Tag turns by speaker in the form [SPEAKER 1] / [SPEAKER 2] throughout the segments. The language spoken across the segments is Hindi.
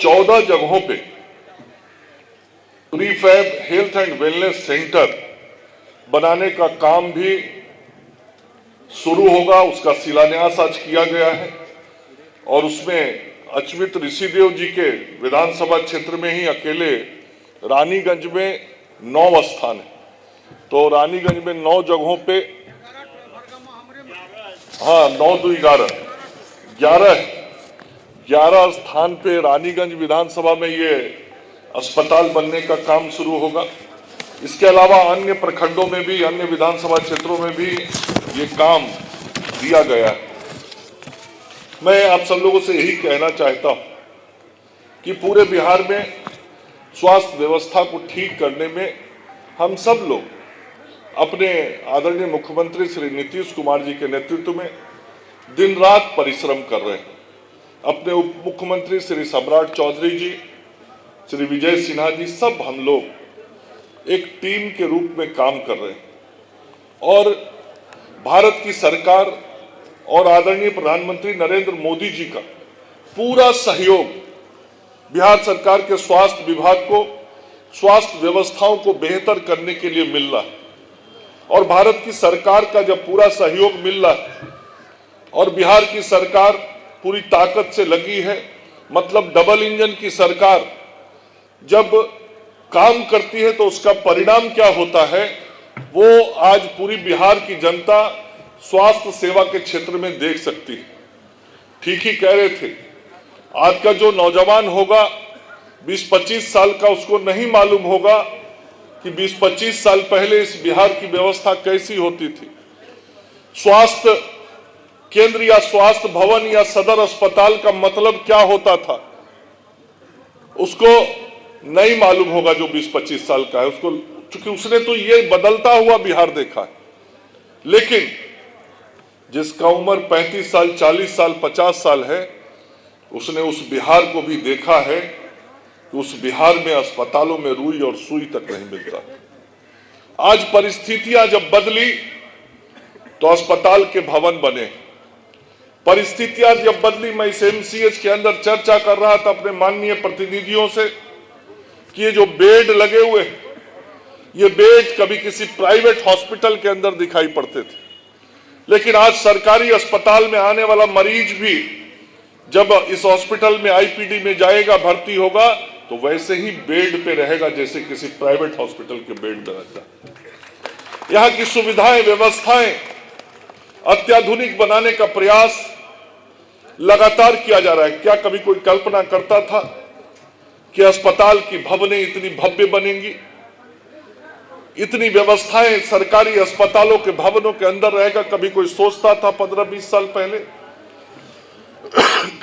[SPEAKER 1] 14 जगहों पे prefab health and wellness centre बनाने का काम भी शुरू होगा। उसका शिलान्यास आज किया गया है और उसमें अच्युत ऋषिदेव जी के विधानसभा क्षेत्र में ही अकेले रानीगंज में 9 स्थान है। तो रानीगंज में 9 जगहों पे 9 2 11 स्थान पे रानीगंज विधानसभा में ये अस्पताल बनने का काम शुरू होगा। इसके अलावा अन्य प्रखंडों में भी, अन्य विधानसभा क्षेत्रों में भी ये काम दिया गया है। मैं आप सब लोगों से यही कहना चाहता हूं कि पूरे बिहार में स्वास्थ्य व्यवस्था को ठीक करने में हम सब लोग अपने आदरणीय मुख्यमंत्री श्री नीतीश कुमार जी के नेतृत्व में दिन रात परिश्रम कर रहे हैं। अपने उप मुख्यमंत्री श्री सम्राट चौधरी जी, श्री विजय सिन्हा जी, सब हम लोग एक टीम के रूप में काम कर रहे हैं और भारत की सरकार और आदरणीय प्रधानमंत्री नरेंद्र मोदी जी का पूरा सहयोग बिहार सरकार के स्वास्थ्य विभाग को, स्वास्थ्य व्यवस्थाओं को बेहतर करने के लिए मिल रहा है। और भारत की सरकार का जब पूरा सहयोग मिल रहा है और बिहार की सरकार पूरी ताकत से लगी है, मतलब डबल इंजन की सरकार जब काम करती है तो उसका परिणाम क्या होता है वो आज पूरी बिहार की जनता स्वास्थ्य सेवा के क्षेत्र में देख सकती है। ठीक ही कह रहे थे, आज का जो नौजवान होगा 20-25 साल का, उसको नहीं मालूम होगा कि 20-25 साल पहले इस बिहार की व्यवस्था कैसी होती थी। स्वास्थ्य केंद्र या स्वास्थ्य भवन या सदर अस्पताल का मतलब क्या होता था, उसको नहीं मालूम होगा जो 20-25 साल का है उसको, क्योंकि उसने तो ये बदलता हुआ बिहार देखा है। लेकिन जिसका उम्र 35 साल, 40 साल, 50 साल है, उसने उस बिहार को भी देखा है कि उस बिहार में अस्पतालों में रुई और सुई तक नहीं मिलता। आज परिस्थितियां जब बदली तो अस्पताल के भवन बने। परिस्थितियां जब बदली, मैं इस एमसीएच के अंदर चर्चा कर रहा था अपने माननीय प्रतिनिधियों से कि ये जो बेड लगे हुए, ये बेड कभी किसी प्राइवेट हॉस्पिटल के अंदर दिखाई पड़ते थे, लेकिन आज सरकारी अस्पताल में आने वाला मरीज भी जब इस हॉस्पिटल में आईपीडी में जाएगा, भर्ती होगा, तो वैसे ही बेड पे रहेगा जैसे किसी प्राइवेट हॉस्पिटल के बेड पे रहता है। यहाँ की सुविधाएं, व्यवस्थाएं अत्याधुनिक बनाने का प्रयास लगातार किया जा रहा है। क्या कभी कोई कल्पना करता था कि अस्पताल की भवनें इतनी भव्य बनेंगी, इतनी व्यवस्थाएं सरकारी अस्पतालों के भवनों के अंदर रहेगा? कभी कोई सोचता था 15-20 साल पहले?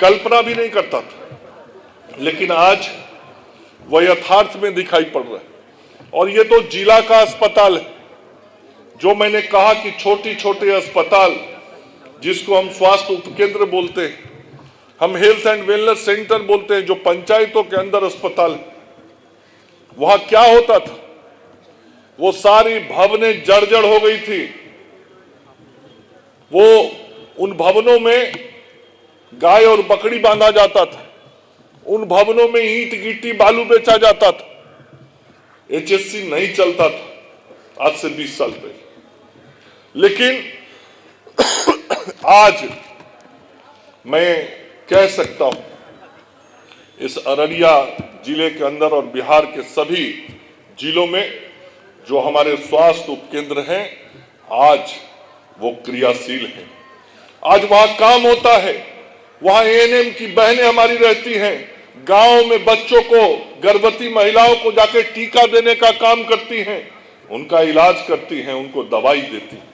[SPEAKER 1] कल्पना भी नहीं करता था, लेकिन आज वह यथार्थ में दिखाई पड़ रहा है। और ये तो जिला का अस्पताल है, जो मैंने कहा कि छोटे छोटे अस्पताल जिसको हम स्वास्थ्य उपकेंद्र बोलते हैं, हम हेल्थ एंड वेलनेस सेंटर बोलते हैं, जो पंचायतों के अंदर अस्पताल है, वहां क्या होता था, वो सारी भवनें जर्जर हो गई थी। वो उन भवनों में गाय और बकरी बांधा जाता था, उन भवनों में ईंट गिट्टी बालू बेचा जाता था, एचएससी नहीं चलता था आज से 20 साल पहले। लेकिन आज मैं कह सकता हूं, इस अररिया जिले के अंदर और बिहार के सभी जिलों में जो हमारे स्वास्थ्य उपकेंद्र हैं, आज वो क्रियाशील हैं। आज वहां काम होता है, वहां एएनएम की बहनें हमारी रहती हैं, गांव में बच्चों को, गर्भवती महिलाओं को जाके टीका देने का काम करती हैं, उनका इलाज करती हैं, उनको दवाई देती हैं।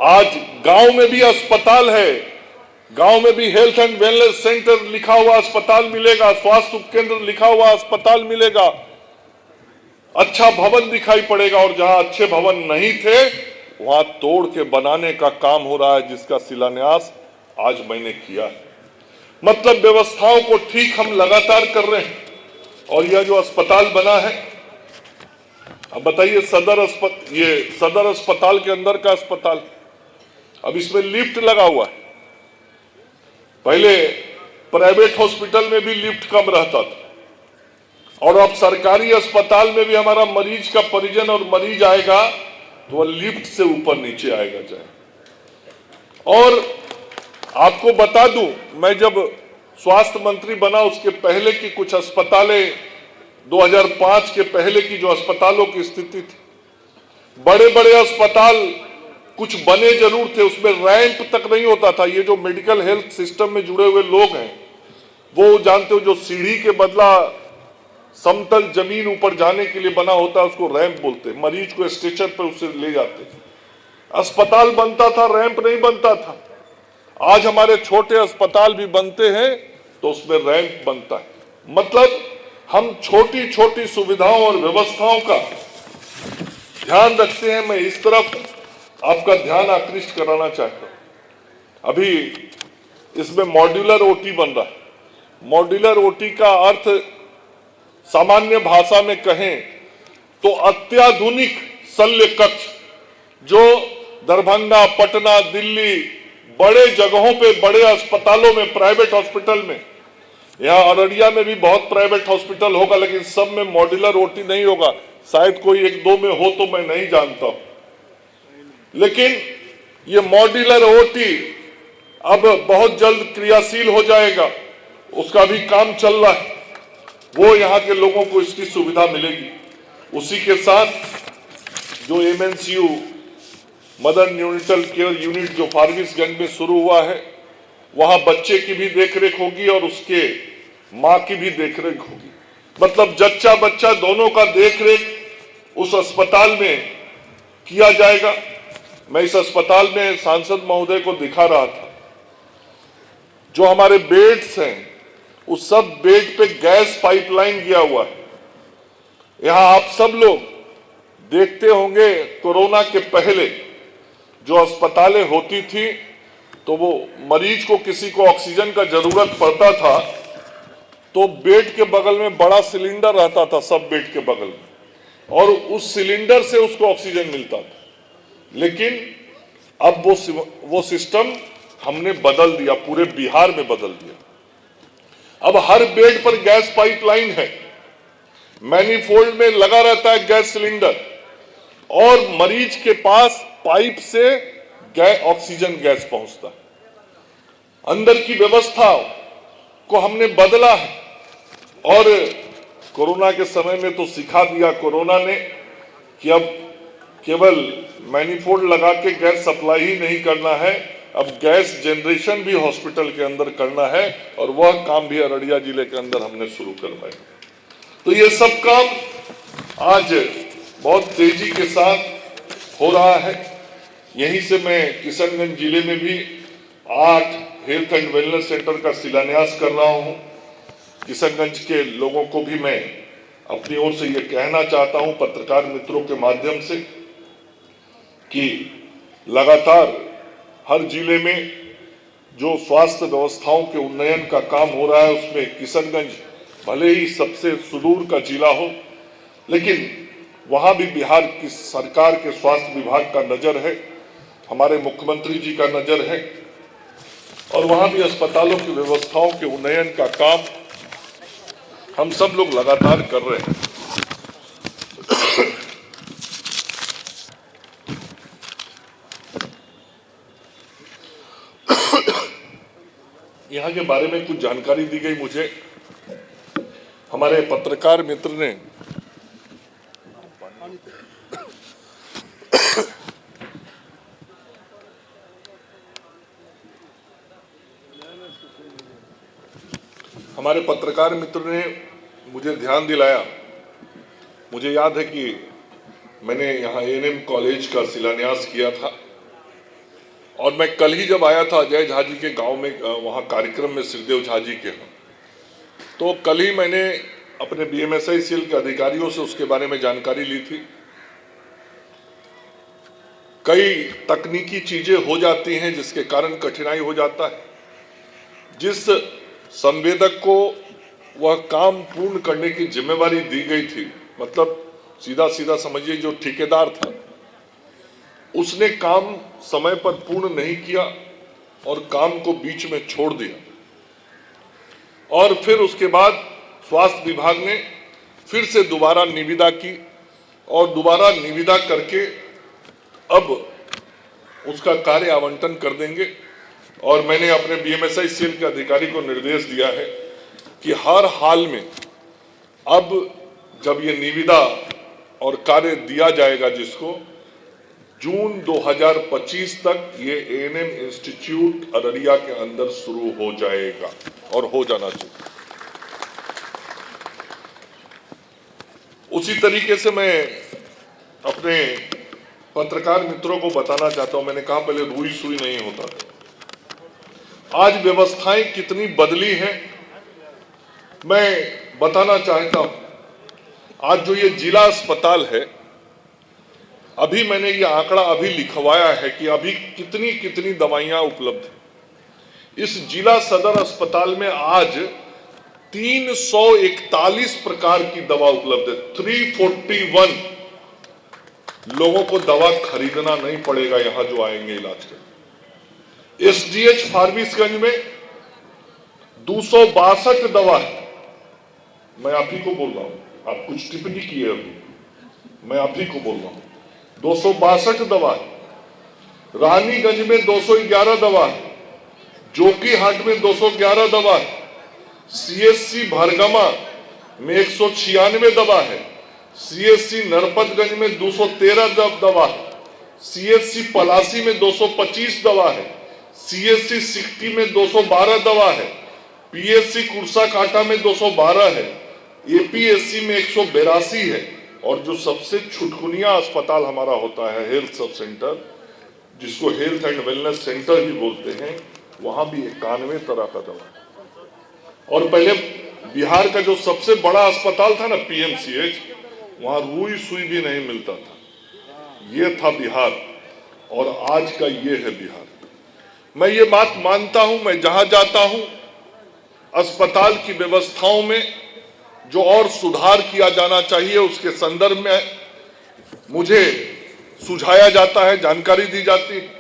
[SPEAKER 1] आज गांव में भी अस्पताल है, गांव में भी हेल्थ एंड वेलनेस सेंटर लिखा हुआ अस्पताल मिलेगा, स्वास्थ्य उपकेंद्र लिखा हुआ अस्पताल मिलेगा, अच्छा भवन दिखाई पड़ेगा। और जहां अच्छे भवन नहीं थे वहां तोड़ के बनाने का काम हो रहा है, जिसका शिलान्यास आज मैंने किया है। मतलब व्यवस्थाओं को ठीक हम लगातार कर रहे हैं। और यह जो अस्पताल बना है, अब बताइए, ये सदर अस्पताल के अंदर का अस्पताल, अब इसमें लिफ्ट लगा हुआ है। पहले प्राइवेट हॉस्पिटल में भी लिफ्ट कम रहता था, और अब सरकारी अस्पताल में भी हमारा मरीज का परिजन और मरीज आएगा तो वह लिफ्ट से ऊपर नीचे आएगा जाए। और आपको बता दूं, मैं जब स्वास्थ्य मंत्री बना उसके पहले की कुछ अस्पतालें, 2005 के पहले की जो अस्पतालों की स्थिति थी, बड़े बड़े अस्पताल कुछ बने जरूर थे, उसमें रैंप तक नहीं होता था। ये जो मेडिकल हेल्थ सिस्टम में जुड़े हुए लोग हैं वो जानते हो, जो सीढ़ी के बदला समतल जमीन ऊपर जाने के लिए बना होता है उसको रैंप बोलते हैं। मरीज को स्ट्रेचर पर उससे ले जाते हैं। अस्पताल बनता था, रैंप नहीं बनता था। आज हमारे छोटे अस्पताल भी बनते हैं तो उसमें रैंप बनता है। मतलब हम छोटी छोटी सुविधाओं और व्यवस्थाओं का ध्यान रखते हैं। मैं इस तरफ आपका ध्यान आकृष्ट कराना चाहता हूं। अभी इसमें मॉड्यूलर ओटी बन रहा है। मॉड्यूलर ओटी का अर्थ सामान्य भाषा में कहें तो अत्याधुनिक शल्य कक्ष, जो दरभंगा, पटना, दिल्ली, बड़े जगहों पे, बड़े अस्पतालों में, प्राइवेट हॉस्पिटल में, यहाँ अररिया में भी बहुत प्राइवेट हॉस्पिटल होगा, लेकिन सब में मॉड्यूलर ओटी नहीं होगा। शायद कोई एक दो में हो तो मैं नहीं जानता हूं। लेकिन ये मॉड्यूलर ओटी अब बहुत जल्द क्रियाशील हो जाएगा, उसका भी काम चल रहा है। वो यहाँ के लोगों को इसकी सुविधा मिलेगी। उसी के साथ जो MNCU mother neonatal care unit जो फारबिसगंज में शुरू हुआ है, वहां बच्चे की भी देखरेख होगी और उसके मां की भी देखरेख होगी। मतलब जच्चा बच्चा दोनों का देखरेख उस अस्पताल में किया जाएगा। मैं इस अस्पताल में सांसद महोदय को दिखा रहा था, जो हमारे बेड्स हैं उस सब बेड पे गैस पाइपलाइन गया हुआ है। यहां आप सब लोग देखते होंगे, कोरोना के पहले जो अस्पतालें होती थी तो वो मरीज को, किसी को ऑक्सीजन का जरूरत पड़ता था तो बेड के बगल में बड़ा सिलेंडर रहता था, सब बेड के बगल में, और उस सिलेंडर से उसको ऑक्सीजन मिलता था। लेकिन अब वो सिस्टम हमने बदल दिया, पूरे बिहार में बदल दिया। अब हर बेड पर गैस पाइपलाइन है, मैनीफोल्ड में लगा रहता है गैस सिलेंडर, और मरीज के पास पाइप से ऑक्सीजन गैस पहुंचता है। अंदर की व्यवस्था को हमने बदला है। और कोरोना के समय में तो सिखा दिया कोरोना ने कि अब केवल मैनीफोल्ड लगा के गैस सप्लाई ही नहीं करना है, अब गैस जनरेशन भी हॉस्पिटल के अंदर करना है, और वह काम भी अररिया जिले के अंदर हमने शुरू करवाया। तो ये सब काम आज बहुत तेजी के साथ हो रहा है। यहीं से मैं किशनगंज जिले में भी 8 हेल्थ एंड वेलनेस सेंटर का शिलान्यास कर रहा हूं। किशनगंज के लोगों को भी मैं अपनी ओर से ये कहना चाहता हूं, पत्रकार मित्रों के माध्यम से, कि लगातार हर जिले में जो स्वास्थ्य व्यवस्थाओं के उन्नयन का काम हो रहा है उसमें किशनगंज भले ही सबसे सुदूर का जिला हो, लेकिन वहां भी बिहार की सरकार के स्वास्थ्य विभाग का नजर है, हमारे मुख्यमंत्री जी का नजर है, और वहां भी अस्पतालों की व्यवस्थाओं के उन्नयन का काम हम सब लोग लगातार कर रहे हैं। यहाँ के बारे में कुछ जानकारी दी गई मुझे, हमारे पत्रकार मित्र ने मुझे ध्यान दिलाया। मुझे याद है कि मैंने यहाँ ANM कॉलेज का शिलान्यास किया था, और मैं कल ही जब आया था अजय झा जी के गांव में, वहाँ कार्यक्रम में श्रीदेव झा जी के, तो कल ही मैंने अपने BMSICL के अधिकारियों से उसके बारे में जानकारी ली थी। कई तकनीकी चीजें हो जाती हैं जिसके कारण कठिनाई हो जाता है। जिस संवेदक को वह काम पूर्ण करने की जिम्मेवारी दी गई थी, मतलब सीधा सीधा समझिए जो ठेकेदार था, उसने काम समय पर पूर्ण नहीं किया और काम को बीच में छोड़ दिया। और फिर उसके बाद स्वास्थ्य विभाग ने फिर से दोबारा निविदा की और दोबारा निविदा करके अब उसका कार्य आवंटन कर देंगे। और मैंने अपने बीएमएसआई सेल के अधिकारी को निर्देश दिया है कि हर हाल में अब जब ये निविदा और कार्य दिया जाएगा जिसको जून 2025 तक ये एएनएम इंस्टीट्यूट अररिया के अंदर शुरू हो जाएगा और हो जाना चाहिए। उसी तरीके से मैं अपने पत्रकार मित्रों को बताना चाहता हूं, मैंने कहा पहले रुई सुई नहीं होता था, आज व्यवस्थाएं कितनी बदली हैं मैं बताना चाहता हूं। आज जो ये जिला अस्पताल है, अभी मैंने ये आंकड़ा अभी लिखवाया है कि अभी कितनी कितनी दवाइयां उपलब्ध हैं। इस जिला सदर अस्पताल में आज 341 प्रकार की दवा उपलब्ध है। 341 लोगों को दवा खरीदना नहीं पड़ेगा यहां जो आएंगे इलाज करने। एसडीएच फारबिसगंज में 262 दवा है। मैं आप ही को बोल रहा हूं, आप कुछ टिप्पणी की है अभी, मैं आप ही को बोल रहा हूं। 262 दवा है। रानीगंज में 211 दवा है। जोकीहाट में 211 दवा है। सीएससी भरगमा में 196 दवा है। सीएससी नरपतगंज में 213 दवा है। सीएससी पलासी में 225 दवा है। सीएससी सिकटी में 212 दवा है। पीएससी कुर्साकांटा में 212 है। एपीएससी में 182 है। और जो सबसे छुटकुनिया अस्पताल हमारा होता है हेल्थ सब सेंटर, जिसको हेल्थ एंड वेलनेस सेंटर भी बोलते हैं, वहां भी 91 तरह का दवा। और पहले बिहार का जो सबसे बड़ा अस्पताल था ना पीएमसीएच, वहां रुई सुई भी नहीं मिलता था। ये था बिहार और आज का ये है बिहार। मैं ये बात मानता हूं, मैं जहां जाता हूं अस्पताल की व्यवस्थाओं में जो और सुधार किया जाना चाहिए उसके संदर्भ में मुझे सुझाया जाता है, जानकारी दी जाती है।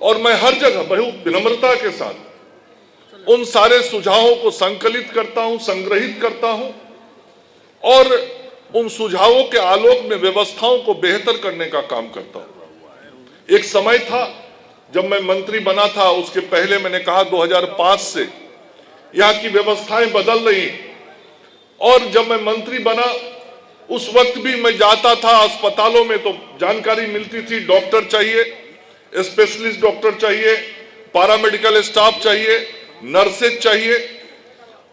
[SPEAKER 1] और मैं हर जगह बहुत विनम्रता के साथ उन सारे सुझावों को संकलित करता हूं, संग्रहित करता हूं और उन सुझावों के आलोक में व्यवस्थाओं को बेहतर करने का काम करता हूं। एक समय था जब मैं मंत्री बना था, उसके पहले मैंने कहा 2005 से यहां की व्यवस्थाएं बदल रही। और जब मैं मंत्री बना उस वक्त भी मैं जाता था अस्पतालों में तो जानकारी मिलती थी डॉक्टर चाहिए, स्पेशलिस्ट डॉक्टर चाहिए, पैरामेडिकल स्टाफ चाहिए, नर्सेज चाहिए।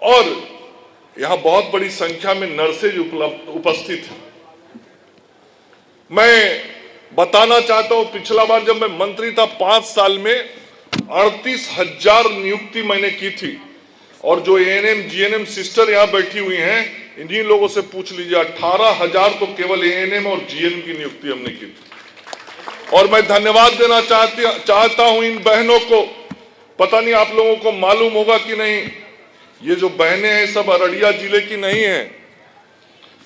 [SPEAKER 1] और यहां बहुत बड़ी संख्या में नर्सेज उपस्थित हैं। मैं बताना चाहता हूं, पिछला बार जब मैं मंत्री था 5 साल में 38,000 नियुक्ति मैंने की थी। और जो एएनएम जीएनएम सिस्टर यहां बैठी हुई हैं, इन्हीं लोगों से पूछ लीजिए, 18,000 तो केवल एएनएम और जीएनएम की नियुक्ति हमने की थी। और मैं धन्यवाद देना चाहता हूं इन बहनों को। पता नहीं आप लोगों को मालूम होगा कि नहीं, ये जो बहनें हैं सब अररिया जिले की नहीं है,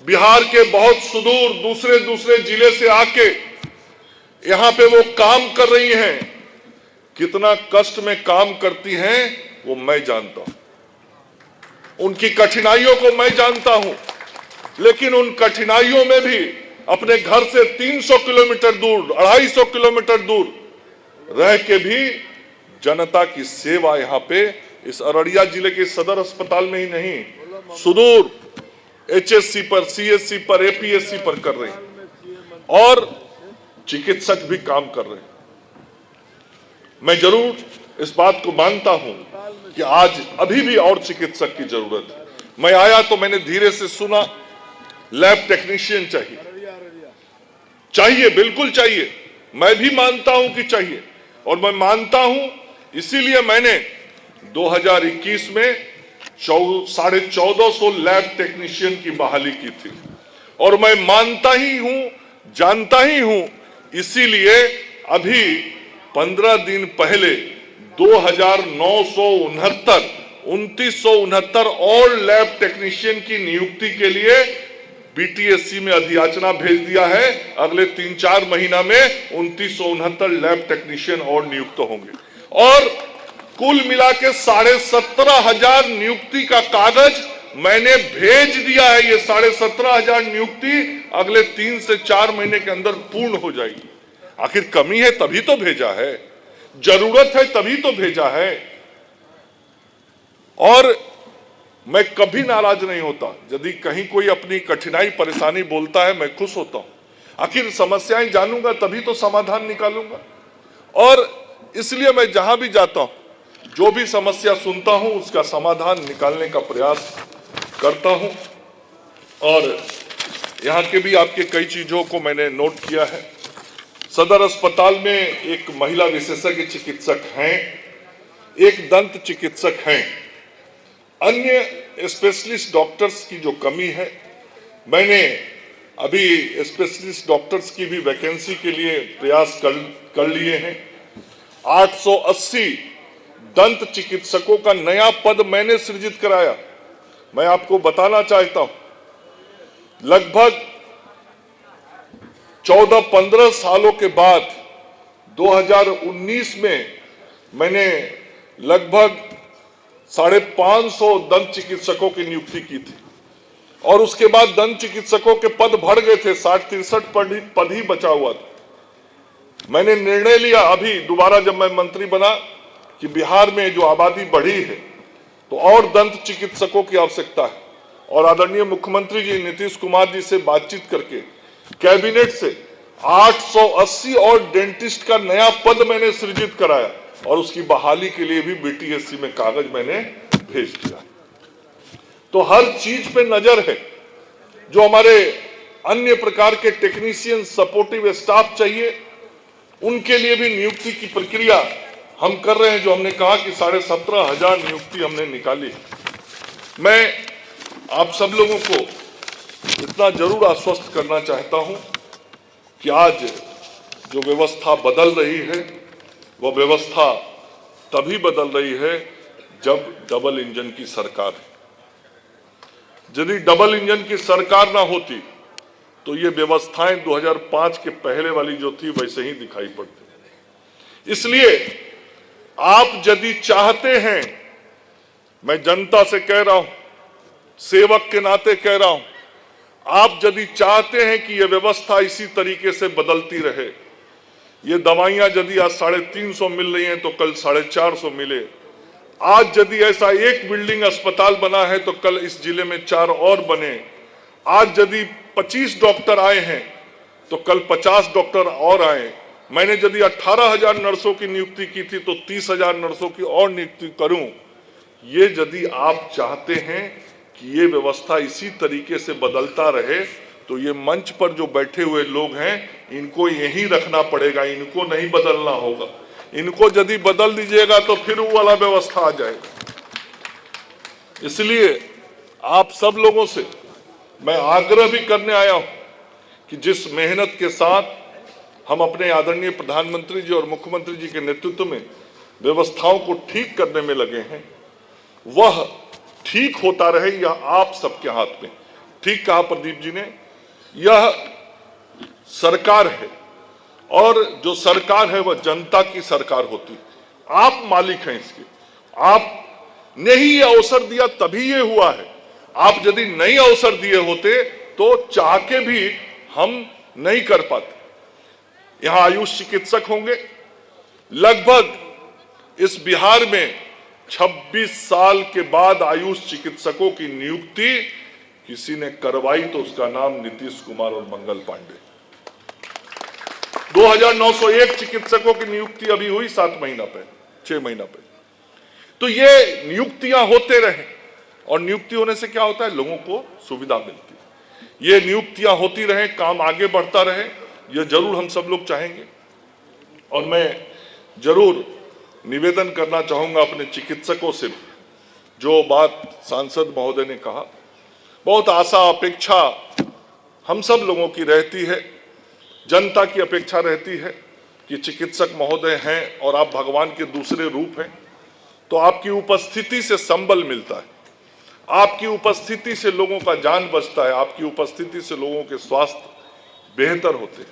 [SPEAKER 1] बिहार के बहुत सुदूर दूसरे जिले से आके यहां पे वो काम कर रही हैं। कितना कष्ट में काम करती हैं वो मैं जानता हूं, उनकी कठिनाइयों को मैं जानता हूं। लेकिन उन कठिनाइयों में भी अपने घर से 300 किलोमीटर दूर, 250 किलोमीटर दूर रह के भी जनता की सेवा यहां पे इस अररिया जिले के सदर अस्पताल में ही नहीं, सुदूर एचएससी पर, सीएससी पर, एपीएससी पर कर रहे हैं। और चिकित्सक भी काम कर रहे हैं। मैं जरूर इस बात को मानता हूं कि आज अभी भी और चिकित्सक की जरूरत है। मैं आया तो मैंने धीरे से सुना लैब टेक्नीशियन चाहिए, बिल्कुल चाहिए। मैं भी मानता हूं कि चाहिए। और मैं मानता हूं, इसीलिए मैंने 2021 में 1450 लैब टेक्नीशियन की बहाली की थी। और मैं मानता ही हूं, जानता ही हूं, इसीलिए अभी 15 दिन पहले 2969 और लैब टेक्नीशियन की नियुक्ति के लिए बीटीएससी में अधियाचना भेज दिया है। अगले 3-4 महीना में 2969 लैब टेक्नीशियन और नियुक्त होंगे। और कुल मिला के 17,500 नियुक्ति का कागज मैंने भेज दिया है। ये 17,500 नियुक्ति अगले 3 से 4 महीने के अंदर पूर्ण हो जाएगी। आखिर कमी है तभी तो भेजा है, जरूरत है तभी तो भेजा है। और मैं कभी नाराज नहीं होता, यदि कहीं कोई अपनी कठिनाई परेशानी बोलता है मैं खुश होता हूं। आखिर समस्याएं जानूंगा तभी तो समाधान निकालूंगा। और इसलिए मैं जहां भी जाता हूं, जो भी समस्या सुनता हूं, उसका समाधान निकालने का प्रयास करता हूं। और यहां के भी आपके कई चीजों को मैंने नोट किया है। सदर अस्पताल में एक महिला विशेषज्ञ चिकित्सक हैं, एक दंत चिकित्सक हैं, अन्य स्पेशलिस्ट डॉक्टर्स की जो कमी है, मैंने अभी स्पेशलिस्ट डॉक्टर्स की भी वैकेंसी के लिए प्रयास कर लिए हैं। 880 दंत चिकित्सकों का नया पद मैंने सृजित कराया। मैं आपको बताना चाहता हूं, लगभग 14-15 सालों के बाद 2019 में मैंने लगभग 550 दंत चिकित्सकों की नियुक्ति की थी। और उसके बाद दंत चिकित्सकों के पद बढ़ गए थे, 60-63 पद ही बचा हुआ था। मैंने निर्णय लिया अभी दोबारा जब मैं मंत्री बना कि बिहार में जो आबादी बढ़ी है तो और दंत चिकित्सकों की आवश्यकता है। और आदरणीय मुख्यमंत्री जी नीतीश कुमार जी से बातचीत करके कैबिनेट से 880 और डेंटिस्ट का नया पद मैंने सृजित कराया और उसकी बहाली के लिए भी बीटीएससी में कागज मैंने भेज दिया। तो हर चीज पे नजर है। जो हमारे अन्य प्रकार के टेक्नीशियन, सपोर्टिव स्टाफ चाहिए, उनके लिए भी नियुक्ति की प्रक्रिया हम कर रहे हैं। जो हमने कहा कि 17,500 नियुक्ति हमने निकाली। मैं आप सब लोगों को इतना जरूर आश्वस्त करना चाहता हूं कि आज जो व्यवस्था बदल रही है वह व्यवस्था तभी बदल रही है जब डबल इंजन की सरकार है। यदि डबल इंजन की सरकार ना होती तो ये व्यवस्थाएं 2005 के पहले वाली जो थी वैसे ही दिखाई पड़ती। इसलिए आप यदि चाहते हैं, मैं जनता से कह रहा हूं, सेवक के नाते कह रहा हूं, आप यदि चाहते हैं कि यह व्यवस्था इसी तरीके से बदलती रहे, ये दवाइयां यदि आज 350 मिल रही हैं तो कल 450 मिले, आज यदि ऐसा एक बिल्डिंग अस्पताल बना है तो कल इस जिले में 4 और बने, आज यदि 25 डॉक्टर आए हैं तो कल 50 डॉक्टर और आए, मैंने यदि 18,000 नर्सों की नियुक्ति की थी तो 30,000 नर्सों की और नियुक्ति करूं। ये यदि आप चाहते हैं कि ये व्यवस्था इसी तरीके से बदलता रहे तो ये मंच पर जो बैठे हुए लोग हैं इनको यही रखना पड़ेगा, इनको नहीं बदलना होगा। इनको यदि बदल दीजिएगा तो फिर वो वाला व्यवस्था आ जाएगा। इसलिए आप सब लोगों से मैं आग्रह भी करने आया हूं कि जिस मेहनत के साथ हम अपने आदरणीय प्रधानमंत्री जी और मुख्यमंत्री जी के नेतृत्व में व्यवस्थाओं को ठीक करने में लगे हैं, वह ठीक होता रहे, यह आप सबके हाथ में। ठीक कहा प्रदीप जी ने, यह सरकार है और जो सरकार है वह जनता की सरकार होती है। आप मालिक हैं इसके, आपने ही ये अवसर दिया तभी ये हुआ है। आप यदि नई अवसर दिए होते तो चाह के भी हम नहीं कर पाते। यहां आयुष चिकित्सक होंगे, लगभग इस बिहार में 26 साल के बाद आयुष चिकित्सकों की नियुक्ति किसी ने करवाई तो उसका नाम नीतीश कुमार और मंगल पांडे। 2901 चिकित्सकों की नियुक्ति अभी हुई 6 महीना पहले। तो ये नियुक्तियां होते रहे और नियुक्ति होने से क्या होता है, लोगों को सुविधा मिलती है। ये नियुक्तियां होती रहे, काम आगे बढ़ता रहे, ये जरूर हम सब लोग चाहेंगे। और मैं जरूर निवेदन करना चाहूंगा अपने चिकित्सकों से, जो बात सांसद महोदय ने कहा, बहुत आशा अपेक्षा हम सब लोगों की रहती है, जनता की अपेक्षा रहती है कि चिकित्सक महोदय हैं और आप भगवान के दूसरे रूप हैं, तो आपकी उपस्थिति से संबल मिलता है, आपकी उपस्थिति से लोगों का जान बचता है, आपकी उपस्थिति से लोगों के स्वास्थ्य बेहतर होते हैं।